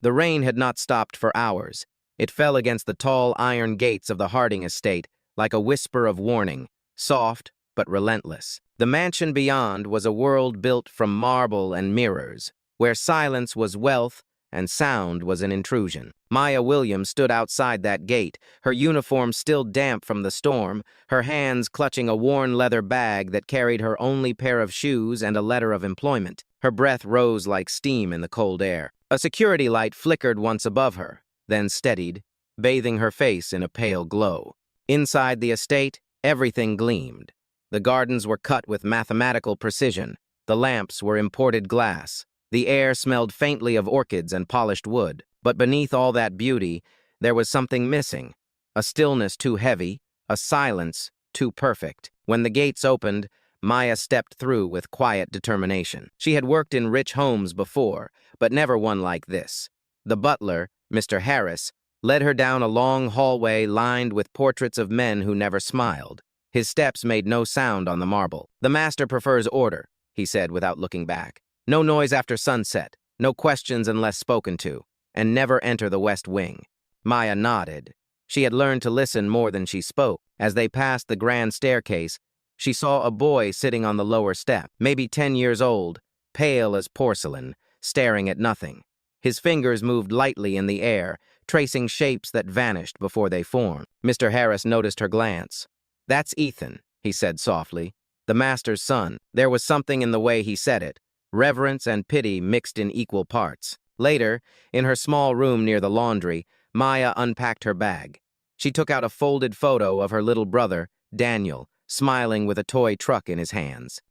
The rain had not stopped for hours. It fell against the tall iron gates of the Harding estate like a whisper of warning, soft but relentless. The mansion beyond was a world built from marble and mirrors, where silence was wealth and sound was an intrusion. Maya Williams stood outside that gate, her uniform still damp from the storm, her hands clutching a worn leather bag that carried her only pair of shoes and a letter of employment. Her breath rose like steam in the cold air. A security light flickered once above her, then steadied, bathing her face in a pale glow. Inside the estate, everything gleamed. The gardens were cut with mathematical precision. The lamps were imported glass. The air smelled faintly of orchids and polished wood. But beneath all that beauty, there was something missing. A stillness too heavy, a silence too perfect. When the gates opened, Maya stepped through with quiet determination. She had worked in rich homes before, but never one like this. The butler, Mr. Harris, led her down a long hallway lined with portraits of men who never smiled. His steps made no sound on the marble. "The master prefers order," he said without looking back. "No noise after sunset, no questions unless spoken to, and never enter the west wing." Maya nodded. She had learned to listen more than she spoke. As they passed the grand staircase, she saw a boy sitting on the lower step, maybe 10 years old, pale as porcelain, staring at nothing. His fingers moved lightly in the air, tracing shapes that vanished before they formed. Mr. Harris noticed her glance. "That's Ethan," he said softly, "the master's son." There was something in the way he said it, reverence and pity mixed in equal parts. Later, in her small room near the laundry, Maya unpacked her bag. She took out a folded photo of her little brother, Daniel, smiling with a toy truck in his hands.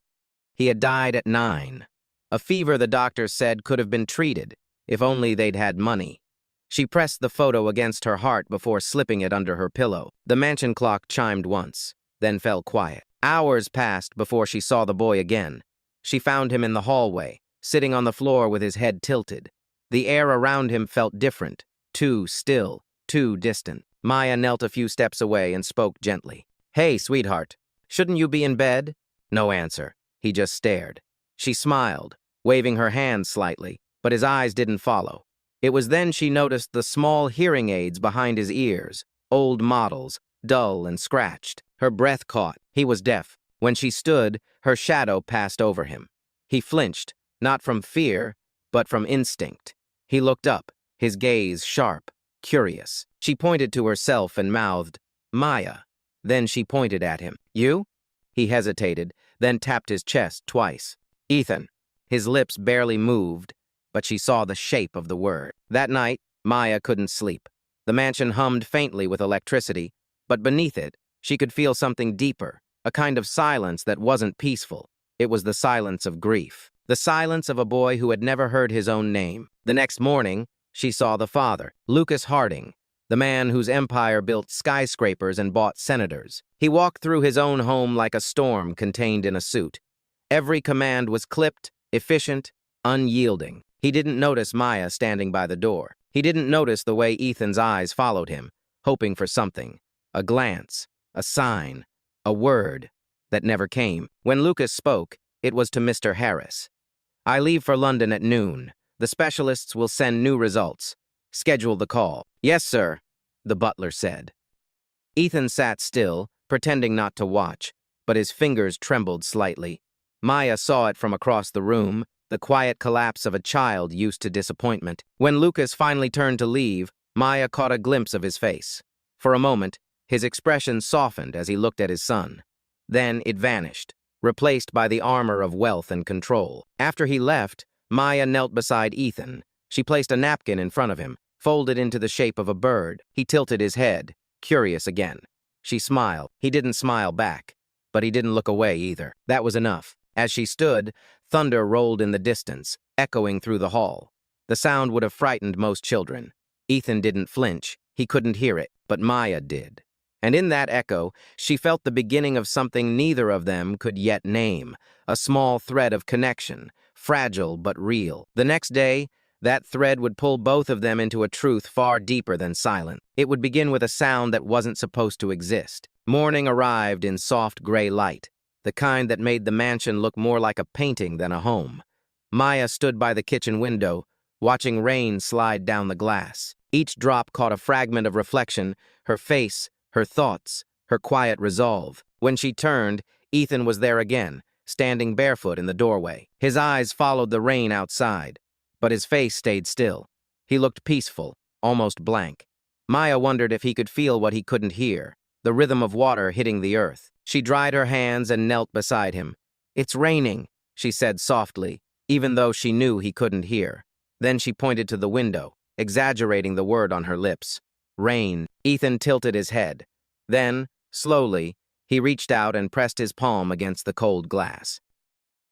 He had died at 9. A fever the doctors said could have been treated, if only they'd had money. She pressed the photo against her heart before slipping it under her pillow. The mansion clock chimed once, then fell quiet. Hours passed before she saw the boy again. She found him in the hallway, sitting on the floor with his head tilted. The air around him felt different, too still, too distant. Maya knelt a few steps away and spoke gently. "Hey, sweetheart, shouldn't you be in bed?" No answer. He just stared. She smiled, waving her hand slightly, but his eyes didn't follow. It was then she noticed the small hearing aids behind his ears, old models, dull and scratched. Her breath caught. He was deaf. When she stood, her shadow passed over him. He flinched, not from fear, but from instinct. He looked up, his gaze sharp, curious. She pointed to herself and mouthed, "Maya." Then she pointed at him. "You?" He hesitated, then tapped his chest twice. "Ethan." His lips barely moved, but she saw the shape of the word. That night, Maya couldn't sleep. The mansion hummed faintly with electricity, but beneath it, she could feel something deeper, a kind of silence that wasn't peaceful. It was the silence of grief, the silence of a boy who had never heard his own name. The next morning, she saw the father, Lucas Harding, the man whose empire built skyscrapers and bought senators. He walked through his own home like a storm contained in a suit. Every command was clipped, efficient, unyielding. He didn't notice Maya standing by the door. He didn't notice the way Ethan's eyes followed him, hoping for something, a glance, a sign, a word that never came. When Lucas spoke, it was to Mr. Harris. "I leave for London at noon. The specialists will send new results. Schedule the call." "Yes, sir," the butler said. Ethan sat still, pretending not to watch, but his fingers trembled slightly. Maya saw it from across the room, the quiet collapse of a child used to disappointment. When Lucas finally turned to leave, Maya caught a glimpse of his face. For a moment, his expression softened as he looked at his son. Then it vanished, replaced by the armor of wealth and control. After he left, Maya knelt beside Ethan. She placed a napkin in front of him, folded into the shape of a bird. He tilted his head, curious again. She smiled. He didn't smile back, but he didn't look away either. That was enough. As she stood, thunder rolled in the distance, echoing through the hall. The sound would have frightened most children. Ethan didn't flinch. He couldn't hear it, but Maya did. And in that echo, she felt the beginning of something neither of them could yet name, a small thread of connection, fragile but real. The next day, that thread would pull both of them into a truth far deeper than silence. It would begin with a sound that wasn't supposed to exist. Morning arrived in soft gray light, the kind that made the mansion look more like a painting than a home. Maya stood by the kitchen window, watching rain slide down the glass. Each drop caught a fragment of reflection, her face, her thoughts, her quiet resolve. When she turned, Ethan was there again, standing barefoot in the doorway. His eyes followed the rain outside, but his face stayed still. He looked peaceful, almost blank. Maya wondered if he could feel what he couldn't hear, the rhythm of water hitting the earth. She dried her hands and knelt beside him. "It's raining," she said softly, even though she knew he couldn't hear. Then she pointed to the window, exaggerating the word on her lips. "Rain." Ethan tilted his head. Then, slowly, he reached out and pressed his palm against the cold glass.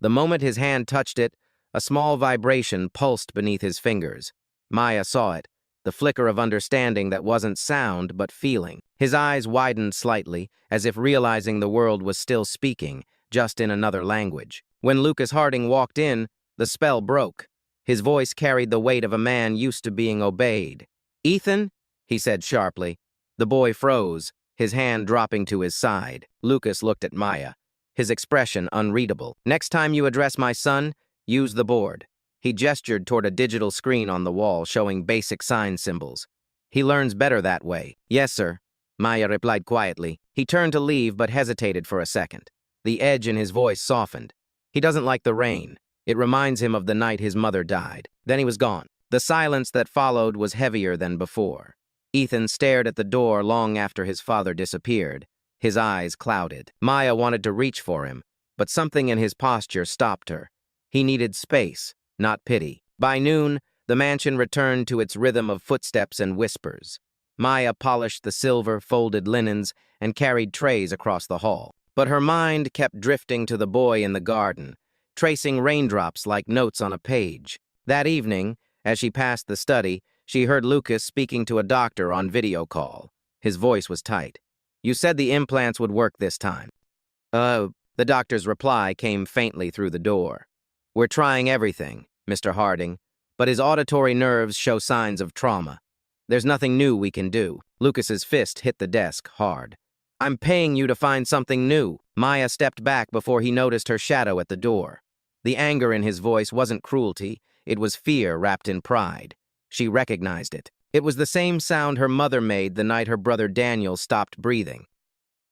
The moment his hand touched it, a small vibration pulsed beneath his fingers. Maya saw it, the flicker of understanding that wasn't sound but feeling. His eyes widened slightly, as if realizing the world was still speaking, just in another language. When Lucas Harding walked in, the spell broke. His voice carried the weight of a man used to being obeyed. "Ethan?" he said sharply. The boy froze, his hand dropping to his side. Lucas looked at Maya, his expression unreadable. "Next time you address my son, use the board." He gestured toward a digital screen on the wall showing basic sign symbols. "He learns better that way." "Yes, sir," Maya replied quietly. He turned to leave but hesitated for a second. The edge in his voice softened. "He doesn't like the rain. It reminds him of the night his mother died." Then he was gone. The silence that followed was heavier than before. Ethan stared at the door long after his father disappeared, his eyes clouded. Maya wanted to reach for him, but something in his posture stopped her. He needed space, not pity. By noon, the mansion returned to its rhythm of footsteps and whispers. Maya polished the silver, folded linens and carried trays across the hall. But her mind kept drifting to the boy in the garden, tracing raindrops like notes on a page. That evening, as she passed the study, she heard Lucas speaking to a doctor on video call. His voice was tight. "You said the implants would work this time." The doctor's reply came faintly through the door. "We're trying everything, Mr. Harding, but his auditory nerves show signs of trauma. There's nothing new we can do." Lucas's fist hit the desk hard. "I'm paying you to find something new." Maya stepped back before he noticed her shadow at the door. The anger in his voice wasn't cruelty, it was fear wrapped in pride. She recognized it. It was the same sound her mother made the night her brother Daniel stopped breathing.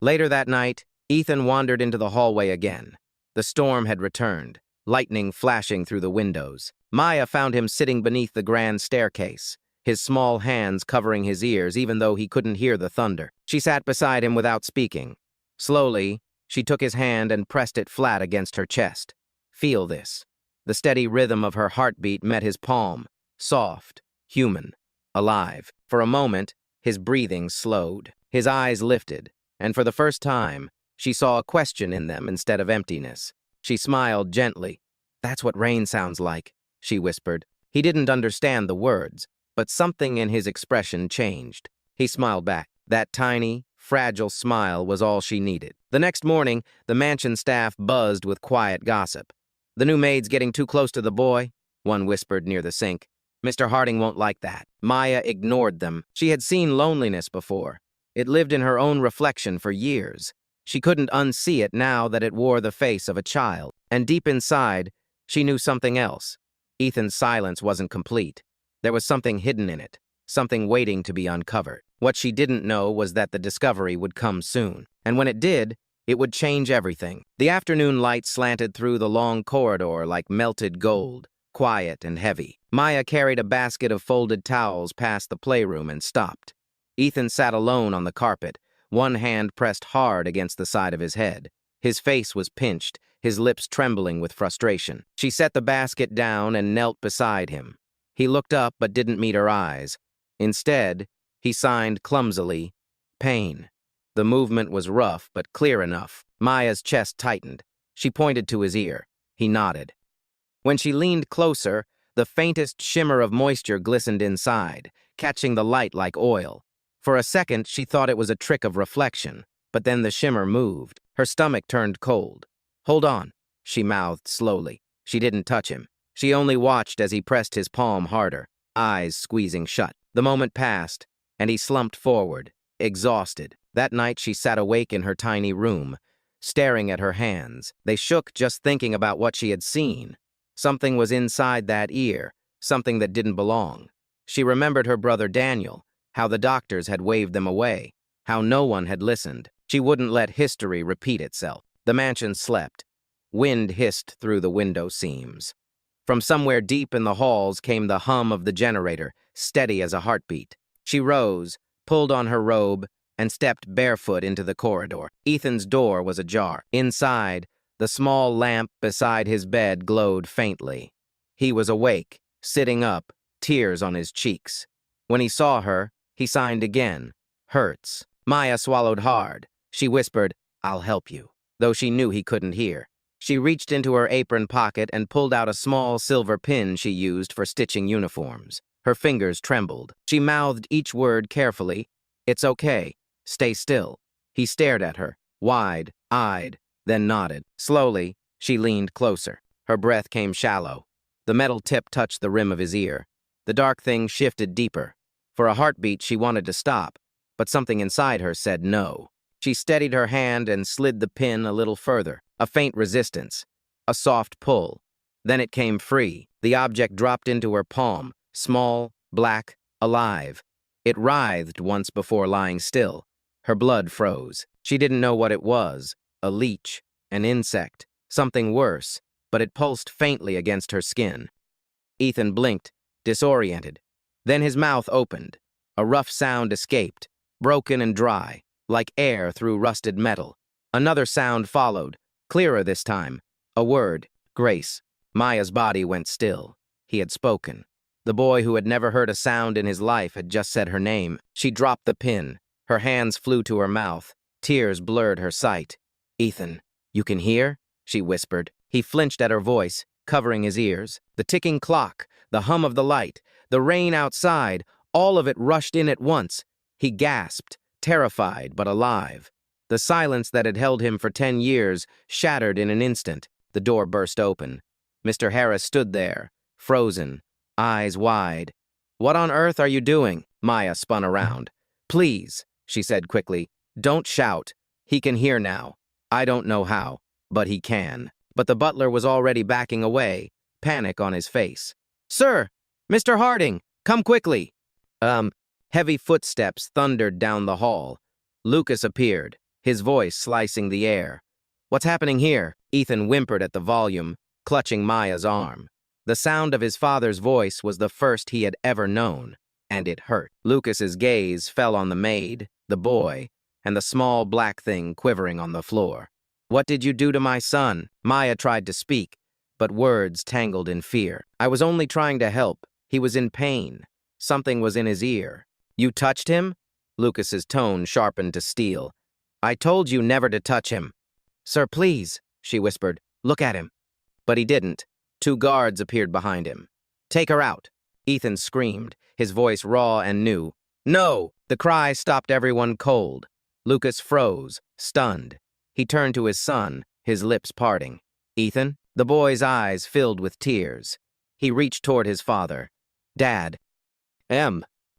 Later that night, Ethan wandered into the hallway again. The storm had returned, lightning flashing through the windows. Maya found him sitting beneath the grand staircase, his small hands covering his ears even though he couldn't hear the thunder. She sat beside him without speaking. Slowly, she took his hand and pressed it flat against her chest. "Feel this." The steady rhythm of her heartbeat met his palm, soft, human, alive. For a moment, his breathing slowed. His eyes lifted, and for the first time, she saw a question in them instead of emptiness. She smiled gently. "That's what rain sounds like," she whispered. He didn't understand the words, but something in his expression changed. He smiled back. That tiny, fragile smile was all she needed. The next morning, the mansion staff buzzed with quiet gossip. "The new maid's getting too close to the boy," one whispered near the sink. "Mr. Harding won't like that." Maya ignored them. She had seen loneliness before. It lived in her own reflection for years. She couldn't unsee it now that it wore the face of a child. And deep inside, she knew something else. Ethan's silence wasn't complete. There was something hidden in it, something waiting to be uncovered. What she didn't know was that the discovery would come soon. And when it did, it would change everything. The afternoon light slanted through the long corridor like melted gold, quiet and heavy. Maya carried a basket of folded towels past the playroom and stopped. Ethan sat alone on the carpet, one hand pressed hard against the side of his head. His face was pinched, his lips trembling with frustration. She set the basket down and knelt beside him. He looked up but didn't meet her eyes. Instead, he signed clumsily, "Pain." The movement was rough but clear enough. Maya's chest tightened. She pointed to his ear. He nodded. When she leaned closer, the faintest shimmer of moisture glistened inside, catching the light like oil. For a second, she thought it was a trick of reflection, but then the shimmer moved. Her stomach turned cold. "Hold on," she mouthed slowly. She didn't touch him. She only watched as he pressed his palm harder, eyes squeezing shut. The moment passed, and he slumped forward, exhausted. That night she sat awake in her tiny room, staring at her hands. They shook just thinking about what she had seen. Something was inside that ear, something that didn't belong. She remembered her brother Daniel, how the doctors had waved them away, how no one had listened. She wouldn't let history repeat itself. The mansion slept. Wind hissed through the window seams. From somewhere deep in the halls came the hum of the generator, steady as a heartbeat. She rose, pulled on her robe, and stepped barefoot into the corridor. Ethan's door was ajar. Inside, the small lamp beside his bed glowed faintly. He was awake, sitting up, tears on his cheeks. When he saw her, he signed again. Hurts. Maya swallowed hard. She whispered, "I'll help you," though she knew he couldn't hear. She reached into her apron pocket and pulled out a small silver pin she used for stitching uniforms. Her fingers trembled. She mouthed each word carefully. "It's okay. Stay still." He stared at her, wide-eyed, then nodded. Slowly, she leaned closer. Her breath came shallow. The metal tip touched the rim of his ear. The dark thing shifted deeper. For a heartbeat, she wanted to stop, but something inside her said no. She steadied her hand and slid the pin a little further. A faint resistance. A soft pull. Then it came free. The object dropped into her palm, small, black, alive. It writhed once before lying still. Her blood froze. She didn't know what it was. A leech, an insect, something worse, but it pulsed faintly against her skin. Ethan blinked, disoriented. Then his mouth opened. A rough sound escaped, broken and dry, like air through rusted metal. Another sound followed, clearer this time. A word, Grace. Maya's body went still. He had spoken. The boy who had never heard a sound in his life had just said her name. She dropped the pin. Her hands flew to her mouth. Tears blurred her sight. "Ethan, you can hear?" she whispered. He flinched at her voice, covering his ears. The ticking clock, the hum of the light, the rain outside, all of it rushed in at once. He gasped, terrified but alive. The silence that had held him for 10 years shattered in an instant. The door burst open. Mr. Harris stood there, frozen, eyes wide. "What on earth are you doing?" Maya spun around. "Please," she said quickly, "don't shout. He can hear now. I don't know how, but he can." But the butler was already backing away, panic on his face. "Sir! Mr. Harding! Come quickly!" Heavy footsteps thundered down the hall. Lucas appeared, his voice slicing the air. "What's happening here?" Ethan whimpered at the volume, clutching Maya's arm. The sound of his father's voice was the first he had ever known, and it hurt. Lucas's gaze fell on the maid, the boy, and the small black thing quivering on the floor. "What did you do to my son?" Maya tried to speak, but words tangled in fear. "I was only trying to help. He was in pain. Something was in his ear." "You touched him?" Lucas's tone sharpened to steel. "I told you never to touch him." "Sir, please," she whispered. "Look at him." But he didn't. 2 guards appeared behind him. "Take her out." Ethan screamed, his voice raw and new. "No!" The cry stopped everyone cold. Lucas froze, stunned. He turned to his son, his lips parting. "Ethan?" The boy's eyes filled with tears. He reached toward his father. "Dad."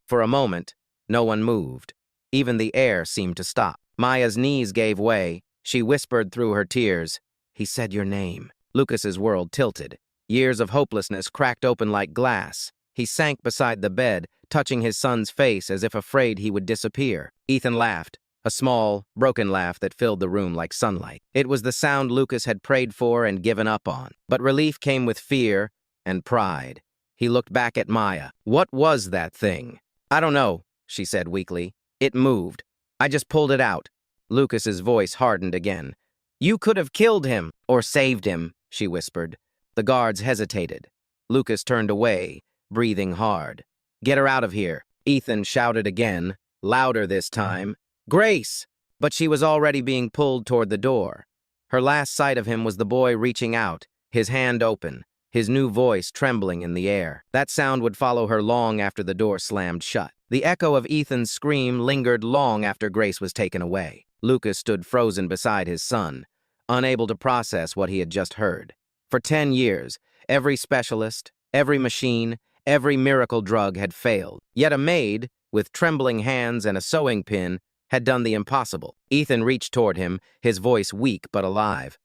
For a moment, no one moved. Even the air seemed to stop. Maya's knees gave way. She whispered through her tears, "He said your name." Lucas's world tilted. Years of hopelessness cracked open like glass. He sank beside the bed, touching his son's face as if afraid he would disappear. Ethan laughed, a small, broken laugh that filled the room like sunlight. It was the sound Lucas had prayed for and given up on. But relief came with fear and pride. He looked back at Maya. "What was that thing?" "I don't know," she said weakly. "It moved. I just pulled it out." Lucas's voice hardened again. "You could have killed him or saved him," she whispered. The guards hesitated. Lucas turned away, breathing hard. "Get her out of here," Ethan shouted again, louder this time. "Grace!" But she was already being pulled toward the door. Her last sight of him was the boy reaching out, his hand open, his new voice trembling in the air. That sound would follow her long after the door slammed shut. The echo of Ethan's scream lingered long after Grace was taken away. Lucas stood frozen beside his son, unable to process what he had just heard. For 10 years, every specialist, every machine, every miracle drug had failed. Yet a maid, with trembling hands and a sewing pin, had done the impossible. Ethan reached toward him, his voice weak but alive.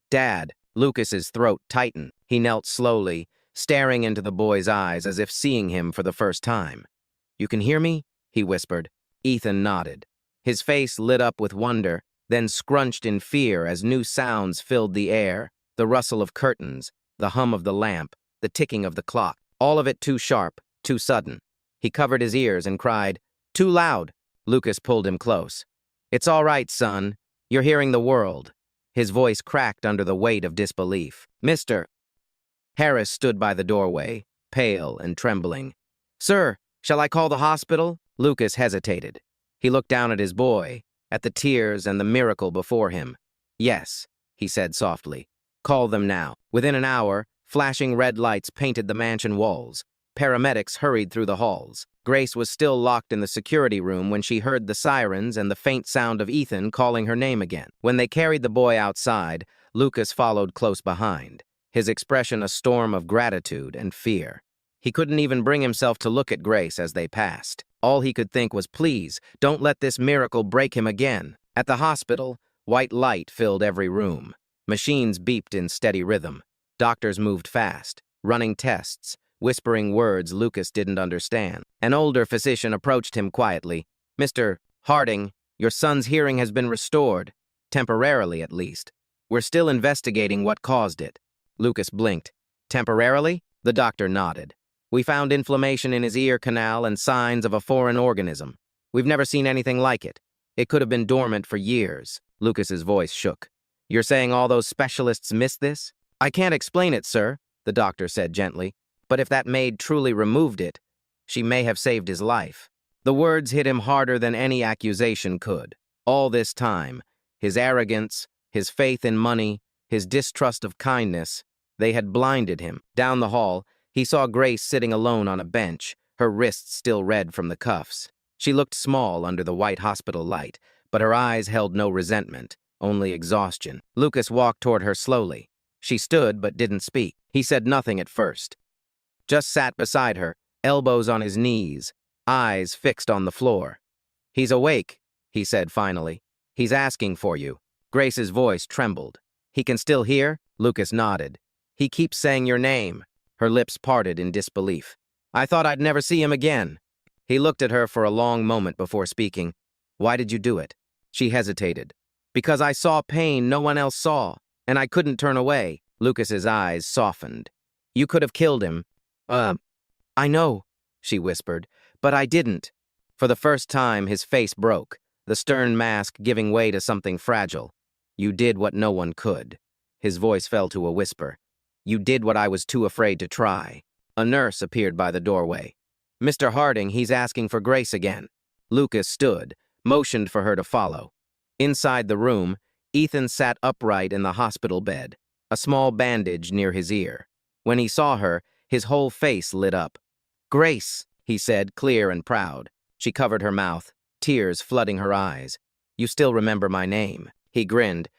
"Dad." Lucas's throat tightened. He knelt slowly, staring into the boy's eyes as if seeing him for the first time. "You can hear me?" he whispered. Ethan nodded. His face lit up with wonder, then scrunched in fear as new sounds filled the air, the rustle of curtains, the hum of the lamp, the ticking of the clock. All of it too sharp, too sudden. He covered his ears and cried, "Too loud!" Lucas pulled him close. "It's all right, son. You're hearing the world." His voice cracked under the weight of disbelief. "Mr." Harris stood by the doorway, pale and trembling. "Sir, shall I call the hospital?" Lucas hesitated. He looked down at his boy, at the tears and the miracle before him. "Yes," he said softly. "Call them now." Within an hour, flashing red lights painted the mansion walls. Paramedics hurried through the halls. Grace was still locked in the security room when she heard the sirens and the faint sound of Ethan calling her name again. When they carried the boy outside, Lucas followed close behind, his expression a storm of gratitude and fear. He couldn't even bring himself to look at Grace as they passed. All he could think was, please, don't let this miracle break him again. At the hospital, white light filled every room. Machines beeped in steady rhythm. Doctors moved fast, running tests, whispering words Lucas didn't understand. An older physician approached him quietly. "Mr. Harding, your son's hearing has been restored. Temporarily, at least. We're still investigating what caused it." Lucas blinked. "Temporarily?" The doctor nodded. "We found inflammation in his ear canal and signs of a foreign organism. We've never seen anything like it. It could have been dormant for years." Lucas's voice shook. "You're saying all those specialists missed this?" "I can't explain it, sir," the doctor said gently. "But if that maid truly removed it, she may have saved his life." The words hit him harder than any accusation could. All this time, his arrogance, his faith in money, his distrust of kindness, they had blinded him. Down the hall, he saw Grace sitting alone on a bench, her wrists still red from the cuffs. She looked small under the white hospital light, but her eyes held no resentment, only exhaustion. Lucas walked toward her slowly. She stood but didn't speak. He said nothing at first. Just sat beside her, elbows on his knees, eyes fixed on the floor. "He's awake," he said finally. "He's asking for you." Grace's voice trembled. "He can still hear?" Lucas nodded. "He keeps saying your name." Her lips parted in disbelief. "I thought I'd never see him again." He looked at her for a long moment before speaking. "Why did you do it?" She hesitated. "Because I saw pain no one else saw, and I couldn't turn away." Lucas's eyes softened. "You could have killed him." I know," she whispered, "but I didn't." For the first time, his face broke, the stern mask giving way to something fragile. "You did what no one could." His voice fell to a whisper. "You did what I was too afraid to try." A nurse appeared by the doorway. "Mr. Harding, he's asking for Grace again." Lucas stood, motioned for her to follow. Inside the room, Ethan sat upright in the hospital bed, a small bandage near his ear. When he saw her, his whole face lit up. "Grace," he said, clear and proud. She covered her mouth, tears flooding her eyes. "You still remember my name." He grinned.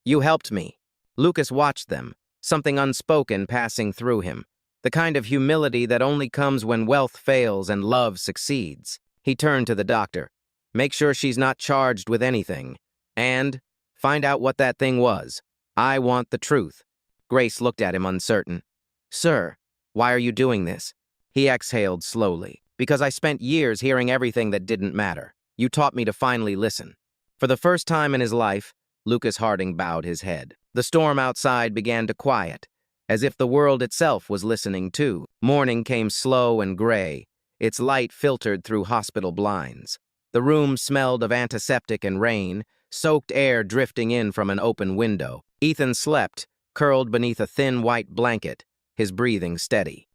"You helped me." Lucas watched them, something unspoken passing through him, the kind of humility that only comes when wealth fails and love succeeds. He turned to the doctor. "Make sure she's not charged with anything. And find out what that thing was. I want the truth." Grace looked at him uncertain. "Sir, why are you doing this?" He exhaled slowly. "Because I spent years hearing everything that didn't matter. You taught me to finally listen." For the first time in his life, Lucas Harding bowed his head. The storm outside began to quiet, as if the world itself was listening too. Morning came slow and gray, its light filtered through hospital blinds. The room smelled of antiseptic and rain, soaked air drifting in from an open window. Ethan slept, curled beneath a thin white blanket, his breathing steady.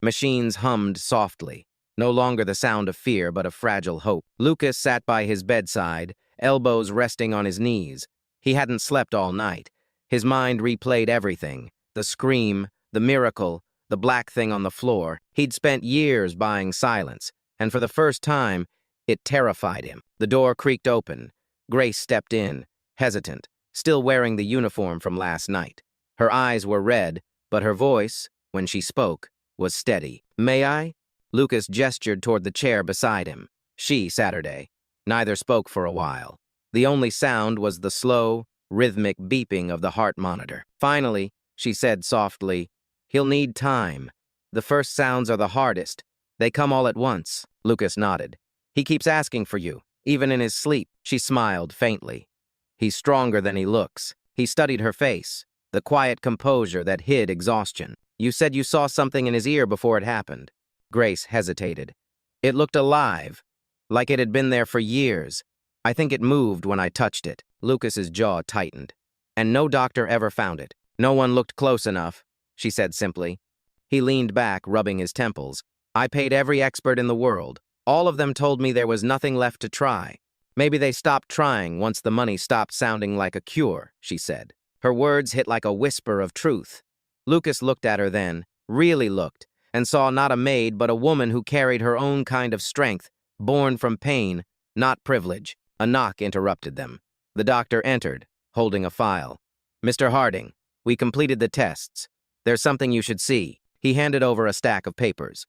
Machines hummed softly, no longer the sound of fear but of fragile hope. Lucas sat by his bedside, elbows resting on his knees. He hadn't slept all night. His mind replayed everything, the scream, the miracle, the black thing on the floor. He'd spent years buying silence, and for the first time, it terrified him. The door creaked open. Grace stepped in, hesitant, still wearing the uniform from last night. Her eyes were red, but her voice, when she spoke, was steady. "May I?" Lucas gestured toward the chair beside him. She, Saturday. Neither spoke for a while. The only sound was the slow, rhythmic beeping of the heart monitor. Finally, she said softly, "He'll need time." The first sounds are the hardest. They come all at once. Lucas nodded. He keeps asking for you, even in his sleep. She smiled faintly. He's stronger than he looks. He studied her face, the quiet composure that hid exhaustion. You said you saw something in his ear before it happened. Grace hesitated. It looked alive, like it had been there for years. I think it moved when I touched it. Lucas's jaw tightened. And no doctor ever found it. No one looked close enough, she said simply. He leaned back, rubbing his temples. I paid every expert in the world. All of them told me there was nothing left to try. Maybe they stopped trying once the money stopped sounding like a cure, she said. Her words hit like a whisper of truth. Lucas looked at her then, really looked, and saw not a maid but a woman who carried her own kind of strength, born from pain, not privilege. A knock interrupted them. The doctor entered, holding a file. Mr. Harding, we completed the tests. There's something you should see. He handed over a stack of papers.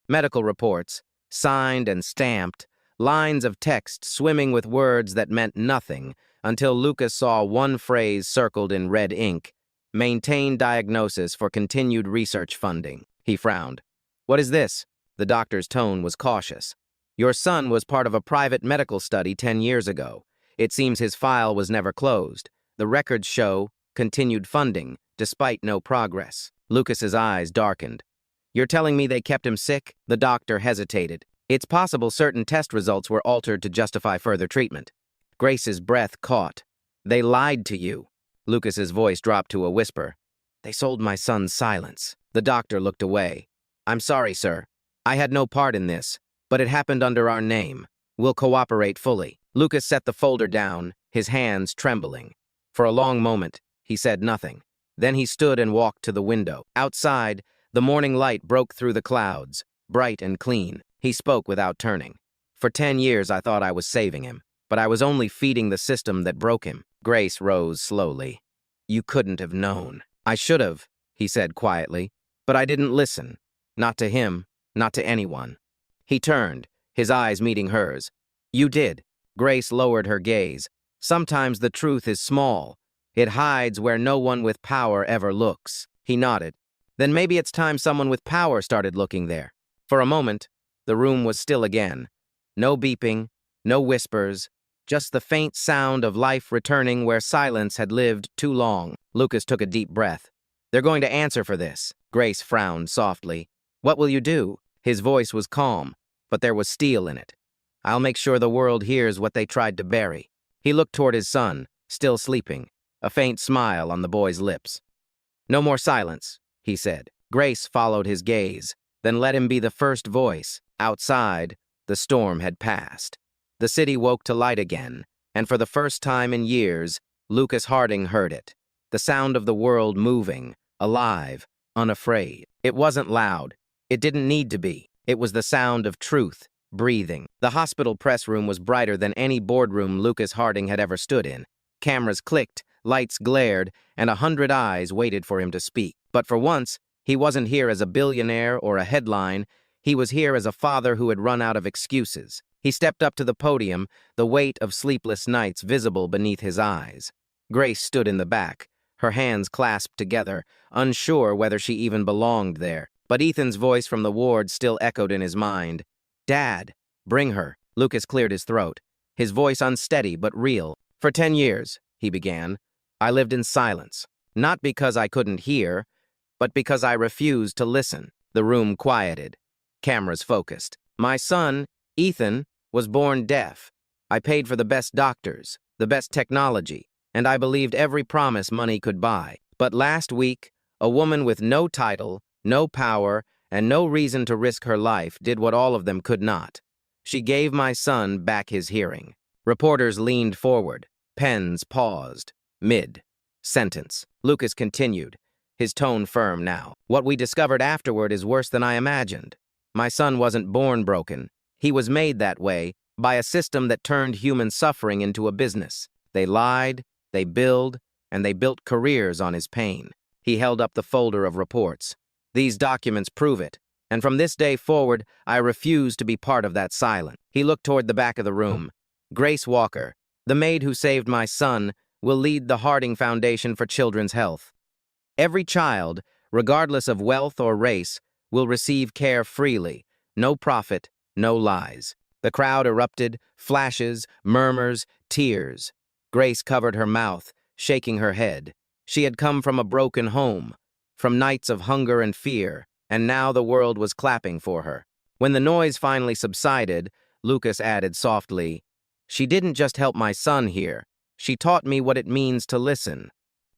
Medical reports, signed and stamped, lines of text swimming with words that meant nothing until Lucas saw one phrase circled in red ink, maintain diagnosis for continued research funding. He frowned. What is this? The doctor's tone was cautious. Your son was part of a private medical study 10 years ago. It seems his file was never closed. The records show continued funding, despite no progress. Lucas's eyes darkened. You're telling me they kept him sick? The doctor hesitated. It's possible certain test results were altered to justify further treatment. Grace's breath caught. They lied to you. Lucas's voice dropped to a whisper. They sold my son's silence. The doctor looked away. I'm sorry, sir. I had no part in this, but it happened under our name. We'll cooperate fully. Lucas set the folder down, his hands trembling. For a long moment, he said nothing. Then he stood and walked to the window. Outside, the morning light broke through the clouds, bright and clean. He spoke without turning. For 10 years, I thought I was saving him, but I was only feeding the system that broke him. Grace rose slowly. You couldn't have known. I should have, he said quietly, but I didn't listen. Not to him, not to anyone. He turned, his eyes meeting hers. You did. Grace lowered her gaze. Sometimes the truth is small. It hides where no one with power ever looks. He nodded. Then maybe it's time someone with power started looking there. For a moment, the room was still again. No beeping, no whispers, just the faint sound of life returning where silence had lived too long. Lucas took a deep breath. They're going to answer for this. Grace frowned softly. What will you do? His voice was calm, but there was steel in it. I'll make sure the world hears what they tried to bury. He looked toward his son, still sleeping, a faint smile on the boy's lips. No more silence, he said. Grace followed his gaze, then let him be the first voice. Outside, the storm had passed. The city woke to light again, and for the first time in years, Lucas Harding heard it. The sound of the world moving, alive, unafraid. It wasn't loud. It didn't need to be. It was the sound of truth, breathing. The hospital press room was brighter than any boardroom Lucas Harding had ever stood in. Cameras clicked, lights glared, and 100 eyes waited for him to speak. But for once, he wasn't here as a billionaire or a headline. He was here as a father who had run out of excuses. He stepped up to the podium, the weight of sleepless nights visible beneath his eyes. Grace stood in the back, her hands clasped together, unsure whether she even belonged there. But Ethan's voice from the ward still echoed in his mind. Dad, bring her. Lucas cleared his throat, his voice unsteady but real. For 10 years, he began, I lived in silence. Not because I couldn't hear, but because I refused to listen. The room quieted. Cameras focused. My son, Ethan, was born deaf. I paid for the best doctors, the best technology, and I believed every promise money could buy. But last week, a woman with no title, no power, and no reason to risk her life did what all of them could not. She gave my son back his hearing. Reporters leaned forward. Pens paused. Mid-sentence. Lucas continued, his tone firm now. What we discovered afterward is worse than I imagined. My son wasn't born broken. He was made that way by a system that turned human suffering into a business. They lied, they billed, and they built careers on his pain. He held up the folder of reports. These documents prove it, and from this day forward, I refuse to be part of that silence. He looked toward the back of the room. Grace Walker, the maid who saved my son, will lead the Harding Foundation for Children's Health. Every child, regardless of wealth or race, will receive care freely. No profit, no lies. The crowd erupted, flashes, murmurs, tears. Grace covered her mouth, shaking her head. She had come from a broken home, from nights of hunger and fear, and now the world was clapping for her. When the noise finally subsided, Lucas added softly, "She didn't just help my son here. She taught me what it means to listen."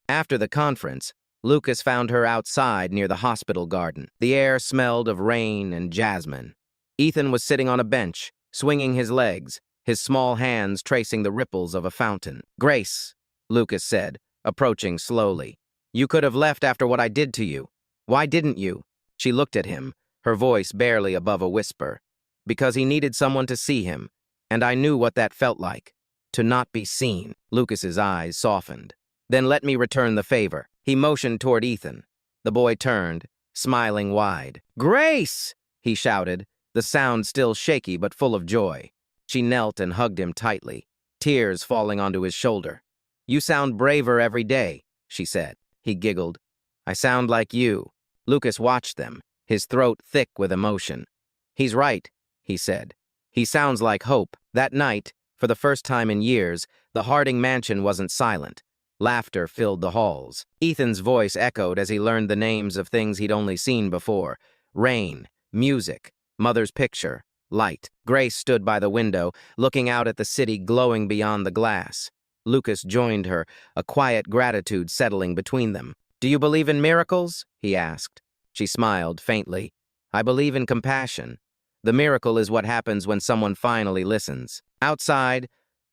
After the conference, Lucas found her outside near the hospital garden. The air smelled of rain and jasmine. Ethan was sitting on a bench, swinging his legs, his small hands tracing the ripples of a fountain. "Grace," Lucas said, approaching slowly, "you could have left after what I did to you. Why didn't you?" She looked at him, her voice barely above a whisper. "Because he needed someone to see him, and I knew what that felt like, to not be seen." Lucas's eyes softened. "Then let me return the favor." He motioned toward Ethan. The boy turned, smiling wide. "Grace!" he shouted, the sound still shaky but full of joy. She knelt and hugged him tightly, tears falling onto his shoulder. "You sound braver every day," she said. He giggled. "I sound like you." Lucas watched them, his throat thick with emotion. "He's right," he said. "He sounds like hope." That night, for the first time in years, the Harding mansion wasn't silent. Laughter filled the halls. Ethan's voice echoed as he learned the names of things he'd only seen before. Rain, music, mother's picture, light. Grace stood by the window, looking out at the city glowing beyond the glass. Lucas joined her, a quiet gratitude settling between them. "Do you believe in miracles?" he asked. She smiled faintly. "I believe in compassion. The miracle is what happens when someone finally listens." Outside,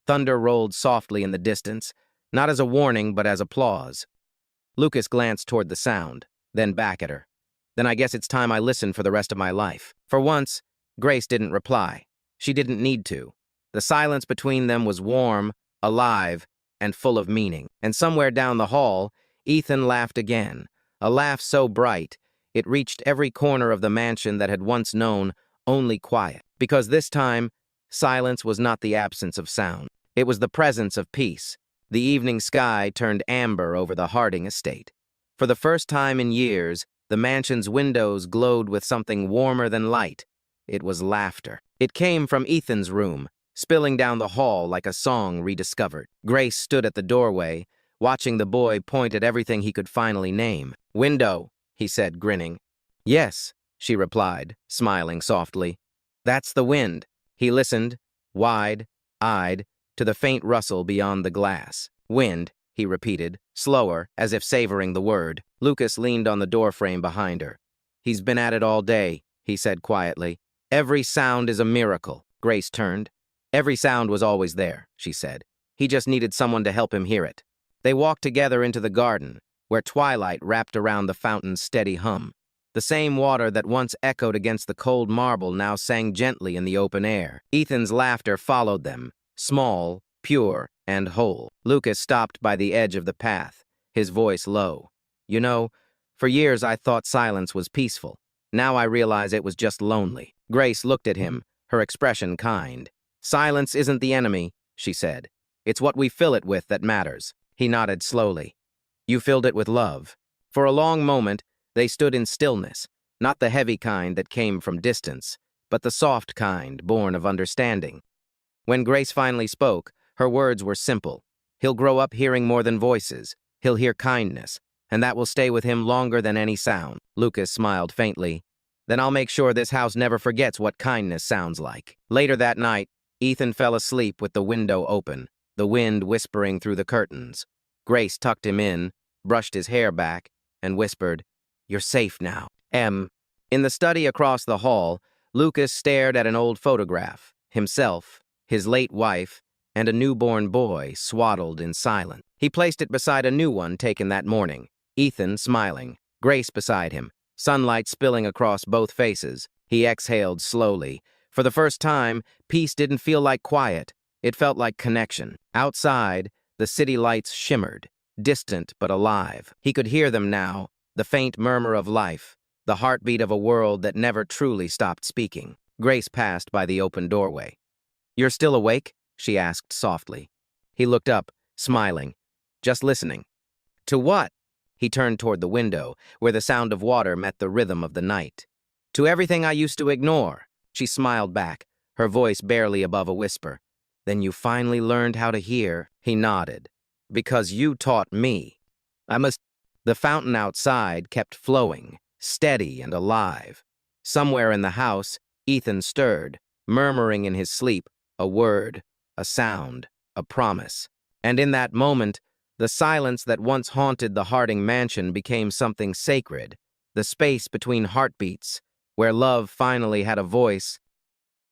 thunder rolled softly in the distance, not as a warning, but as applause. Lucas glanced toward the sound, then back at her. "Then I guess it's time I listened for the rest of my life." For once, Grace didn't reply. She didn't need to. The silence between them was warm, alive, and full of meaning. And somewhere down the hall, Ethan laughed again, a laugh so bright, it reached every corner of the mansion that had once known only quiet. Because this time, silence was not the absence of sound. It was the presence of peace. The evening sky turned amber over the Harding estate. For the first time in years, the mansion's windows glowed with something warmer than light. It was laughter. It came from Ethan's room, spilling down the hall like a song rediscovered. Grace stood at the doorway, watching the boy point at everything he could finally name. "Window," he said, grinning. "Yes," she replied, smiling softly. "That's the wind." He listened, wide-eyed, to the faint rustle beyond the glass. "Wind," he repeated, slower, as if savoring the word. Lucas leaned on the doorframe behind her. "He's been at it all day," he said quietly. "Every sound is a miracle." Grace turned. "Every sound was always there," she said. "He just needed someone to help him hear it." They walked together into the garden, where twilight wrapped around the fountain's steady hum. The same water that once echoed against the cold marble now sang gently in the open air. Ethan's laughter followed them, small, pure, and whole. Lucas stopped by the edge of the path, his voice low. "You know, for years I thought silence was peaceful. Now I realize it was just lonely." Grace looked at him, her expression kind. "Silence isn't the enemy," she said. "It's what we fill it with that matters." He nodded slowly. "You filled it with love." For a long moment, they stood in stillness, not the heavy kind that came from distance, but the soft kind born of understanding. When Grace finally spoke, her words were simple. "He'll grow up hearing more than voices. He'll hear kindness, and that will stay with him longer than any sound." Lucas smiled faintly. "Then I'll make sure this house never forgets what kindness sounds like." Later that night, Ethan fell asleep with the window open, the wind whispering through the curtains. Grace tucked him in, brushed his hair back, and whispered, "You're safe now." In the study across the hall, Lucas stared at an old photograph, himself, his late wife, and a newborn boy swaddled in silence. He placed it beside a new one taken that morning, Ethan smiling, Grace beside him, sunlight spilling across both faces. He exhaled slowly. For the first time, peace didn't feel like quiet. It felt like connection. Outside, the city lights shimmered, distant but alive. He could hear them now, the faint murmur of life, the heartbeat of a world that never truly stopped speaking. Grace passed by the open doorway. "You're still awake?" she asked softly. He looked up, smiling. "Just listening." "To what?" He turned toward the window, where the sound of water met the rhythm of the night. To everything I used to ignore. She smiled back, her voice barely above a whisper. Then you finally learned how to hear? He nodded. Because you taught me. I must. The fountain outside kept flowing, steady and alive. Somewhere in the house, Ethan stirred, murmuring in his sleep, a word, a sound, a promise. And in that moment, the silence that once haunted the Harding mansion became something sacred, the space between heartbeats, where love finally had a voice